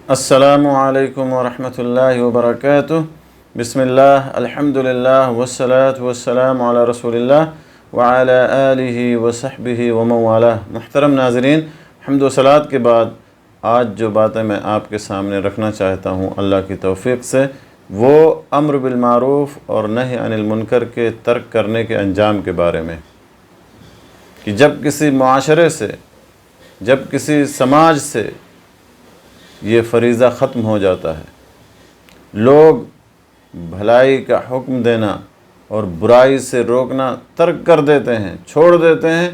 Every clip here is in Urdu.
السلام علیکم ورحمۃ اللہ وبرکاتہ۔ بسم اللہ، الحمدللہ والصلاة والسلام علی رسول اللہ وعلی آلہ وصحبہ ومن والہ۔ محترم ناظرین، حمد و صلوات کے بعد آج جو باتیں میں آپ کے سامنے رکھنا چاہتا ہوں اللہ کی توفیق سے، وہ امر بالمعروف اور نہی عن المنکر کے ترک کرنے کے انجام کے بارے میں، کہ جب کسی معاشرے سے، جب کسی سماج سے یہ فریضہ ختم ہو جاتا ہے، لوگ بھلائی کا حکم دینا اور برائی سے روکنا ترک کر دیتے ہیں، چھوڑ دیتے ہیں،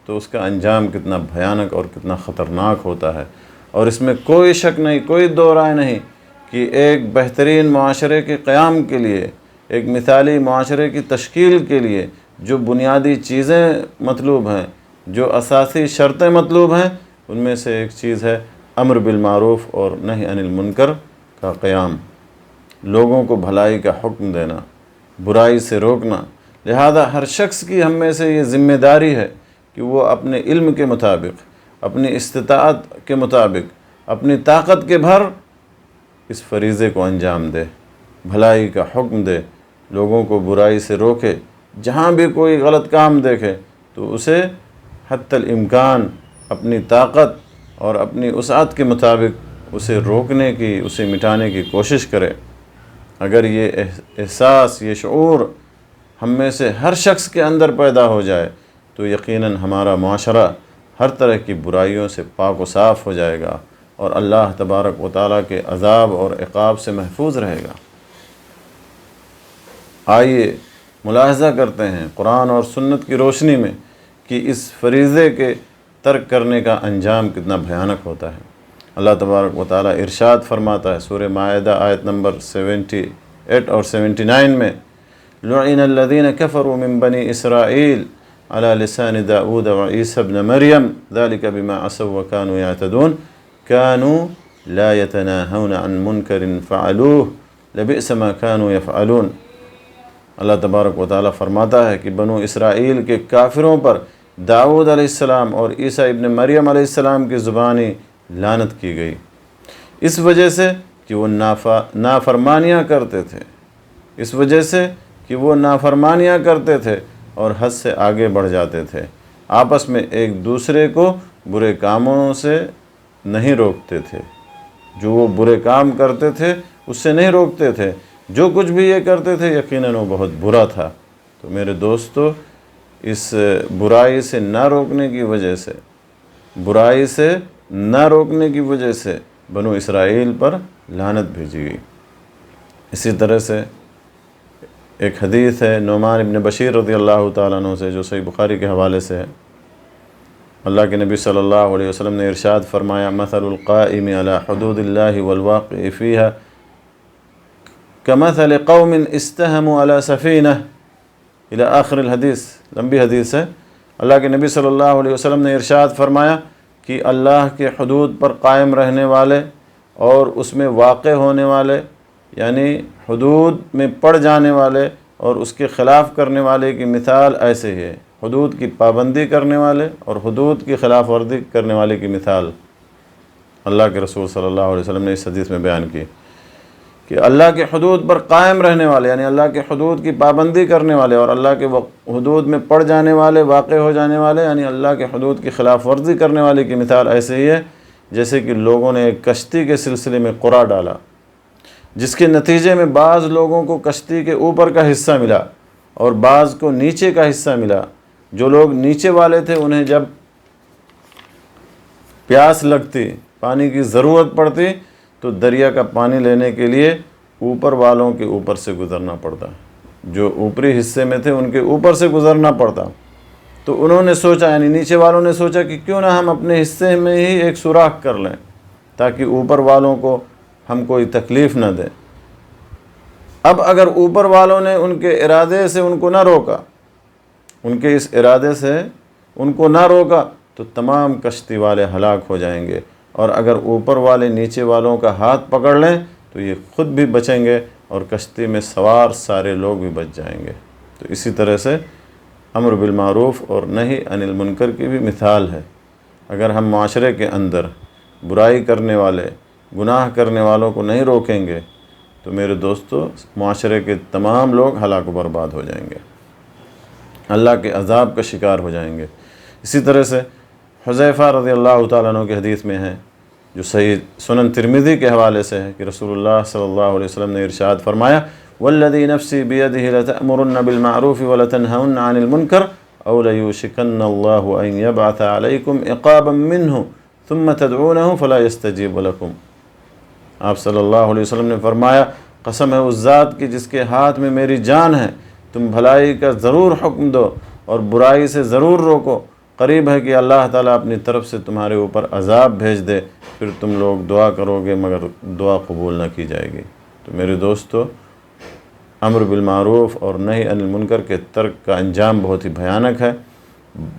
تو اس کا انجام کتنا بھیانک اور کتنا خطرناک ہوتا ہے۔ اور اس میں کوئی شک نہیں، کوئی دو رائے نہیں کہ ایک بہترین معاشرے کے قیام کے لیے، ایک مثالی معاشرے کی تشکیل کے لیے جو بنیادی چیزیں مطلوب ہیں، جو اساسی شرطیں مطلوب ہیں، ان میں سے ایک چیز ہے امر بالمعروف اور نہی عن المنکر کا قیام، لوگوں کو بھلائی کا حکم دینا، برائی سے روکنا۔ لہذا ہر شخص کی ہم میں سے یہ ذمہ داری ہے کہ وہ اپنے علم کے مطابق، اپنی استطاعت کے مطابق، اپنی طاقت کے بھر اس فریضے کو انجام دے، بھلائی کا حکم دے، لوگوں کو برائی سے روکے۔ جہاں بھی کوئی غلط کام دیکھے تو اسے حتی الامکان اپنی طاقت اور اپنی وسعت کے مطابق اسے روکنے کی، اسے مٹانے کی کوشش کرے۔ اگر یہ احساس، یہ شعور ہم میں سے ہر شخص کے اندر پیدا ہو جائے تو یقیناً ہمارا معاشرہ ہر طرح کی برائیوں سے پاک و صاف ہو جائے گا اور اللہ تبارک و تعالیٰ کے عذاب اور عقاب سے محفوظ رہے گا۔ آئیے ملاحظہ کرتے ہیں قرآن اور سنت کی روشنی میں کہ اس فریضے کے ترک کرنے کا انجام کتنا بھیانک ہوتا ہے۔ اللہ تبارک و تعالیٰ ارشاد فرماتا ہے سورہ مائدہ آیت نمبر 78 اور 79 میں، لعن الذین کفروا من بنی اسرائیل علی لسان داؤد وعیسی ابن مریم ذلک بما عصوا وکانوا یعتدون کانوا لا یتناہون عن منکر فعلوہ لبئس ما کانوا یفعلون۔ اللہ تبارک و تعالیٰ فرماتا ہے کہ بنو اسرائیل کے کافروں پر داؤد علیہ السلام اور عیسیٰ ابن مریم علیہ السلام کی زبانی لعنت کی گئی، اس وجہ سے کہ وہ نافرمانیاں کرتے تھے، اس وجہ سے کہ وہ نافرمانیاں کرتے تھے اور حد سے آگے بڑھ جاتے تھے، آپس میں ایک دوسرے کو برے کاموں سے نہیں روکتے تھے، جو وہ برے کام کرتے تھے اس سے نہیں روکتے تھے، جو کچھ بھی یہ کرتے تھے یقیناً وہ بہت برا تھا۔ تو میرے دوستو، اس برائی سے نہ روکنے کی وجہ سے، برائی سے نہ روکنے کی وجہ سے بنو اسرائیل پر لعنت بھیجی گئی۔ اسی طرح سے ایک حدیث ہے نعمان ابن بشیر رضی اللہ تعالیٰ عنہ سے، جو صحیح بخاری کے حوالے سے ہے۔ اللہ کے نبی صلی اللہ علیہ وسلم نے ارشاد فرمایا، مثل القائم علی حدود اللہ والواقع فیہا کمثل قوم استہموا علی سفینہ الی آخر الحدیث۔ لمبی حدیث ہے۔ اللہ کے نبی صلی اللہ علیہ وسلم نے ارشاد فرمایا کہ اللہ کے حدود پر قائم رہنے والے اور اس میں واقع ہونے والے، یعنی حدود میں پڑ جانے والے اور اس کے خلاف کرنے والے کی مثال ایسے ہی ہے۔ حدود کی پابندی کرنے والے اور حدود کی خلاف ورزی کرنے والے کی مثال اللہ کے رسول صلی اللہ علیہ وسلم نے اس حدیث میں بیان کی کہ اللہ کے حدود پر قائم رہنے والے، یعنی اللہ کے حدود کی پابندی کرنے والے، اور اللہ کے حدود میں پڑ جانے والے، واقع ہو جانے والے، یعنی اللہ کے حدود کی خلاف ورزی کرنے والے کی مثال ایسے ہی ہے جیسے کہ لوگوں نے ایک کشتی کے سلسلے میں قرعہ ڈالا، جس کے نتیجے میں بعض لوگوں کو کشتی کے اوپر کا حصہ ملا اور بعض کو نیچے کا حصہ ملا۔ جو لوگ نیچے والے تھے انہیں جب پیاس لگتی، پانی کی ضرورت پڑتی، تو دریا کا پانی لینے کے لیے اوپر والوں کے اوپر سے گزرنا پڑتا، جو اوپری حصے میں تھے ان کے اوپر سے گزرنا پڑتا۔ تو انہوں نے سوچا، یعنی نیچے والوں نے سوچا کہ کیوں نہ ہم اپنے حصے میں ہی ایک سوراخ کر لیں تاکہ اوپر والوں کو ہم کوئی تکلیف نہ دیں۔ اب اگر اوپر والوں نے ان کے ارادے سے ان کو نہ روکا، ان کے اس ارادے سے ان کو نہ روکا، تو تمام کشتی والے ہلاک ہو جائیں گے، اور اگر اوپر والے نیچے والوں کا ہاتھ پکڑ لیں تو یہ خود بھی بچیں گے اور کشتی میں سوار سارے لوگ بھی بچ جائیں گے۔ تو اسی طرح سے امر بالمعروف اور نہی عن المنکر کی بھی مثال ہے۔ اگر ہم معاشرے کے اندر برائی کرنے والے، گناہ کرنے والوں کو نہیں روکیں گے تو میرے دوستو معاشرے کے تمام لوگ ہلاک و برباد ہو جائیں گے، اللہ کے عذاب کا شکار ہو جائیں گے۔ اسی طرح سے حذیفہ رضی اللہ تعالیٰ عنہ کی حدیث میں ہے، جو صحیح سنن ترمذی کے حوالے سے ہے، کہ رسول اللہ صلی اللہ علیہ وسلم نے ارشاد فرمایا والذی نفسی بیدہ لتأمرن بالمعروف ولتنہون عن المنکر او لیوشکن اللہ ان یبعث علیکم عقابا منہ ثم تدعونہ فلا یستجیب لکم۔ آپ صلی اللہ علیہ وسلم نے فرمایا قسم ہے اس ذات کی جس کے ہاتھ میں میری جان ہے، تم بھلائی کا ضرور حکم دو اور برائی سے ضرور روکو، قریب ہے کہ اللہ تعالیٰ اپنی طرف سے تمہارے اوپر عذاب بھیج دے، پھر تم لوگ دعا کرو گے مگر دعا قبول نہ کی جائے گی۔ تو میرے دوستو امر بالمعروف اور نہی عن المنکر کے ترک کا انجام بہت ہی بھیانک ہے۔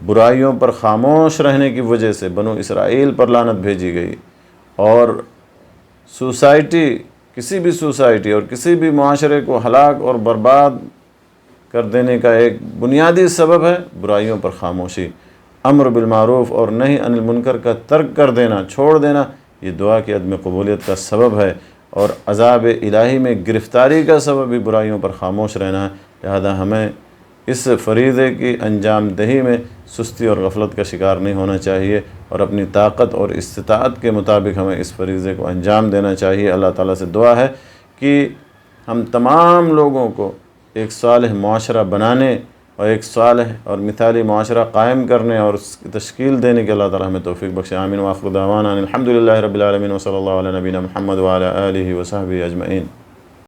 برائیوں پر خاموش رہنے کی وجہ سے بنو اسرائیل پر لعنت بھیجی گئی، اور سوسائٹی، کسی بھی سوسائٹی اور کسی بھی معاشرے کو ہلاک اور برباد کر دینے کا ایک بنیادی سبب ہے برائیوں پر خاموشی۔ امر بالمعروف اور نہی عن المنکر کا ترک کر دینا، چھوڑ دینا، یہ دعا کی عدم قبولیت کا سبب ہے، اور عذاب الہی میں گرفتاری کا سبب بھی برائیوں پر خاموش رہنا ہے۔ لہذا ہمیں اس فریضے کی انجام دہی میں سستی اور غفلت کا شکار نہیں ہونا چاہیے، اور اپنی طاقت اور استطاعت کے مطابق ہمیں اس فریضے کو انجام دینا چاہیے۔ اللہ تعالیٰ سے دعا ہے کہ ہم تمام لوگوں کو ایک صالح معاشرہ بنانے اور ایک صالح اور مثالی معاشرہ قائم کرنے اور اس کی تشکیل دینے کے اللہ تعالیٰ ہمیں توفیق بخشے۔ آمین۔ وآخر دعوانا الحمد للہ رب العالمین، وصلی اللہ علی نبینا محمد وعلی آلہ وصحبہ اجمعین۔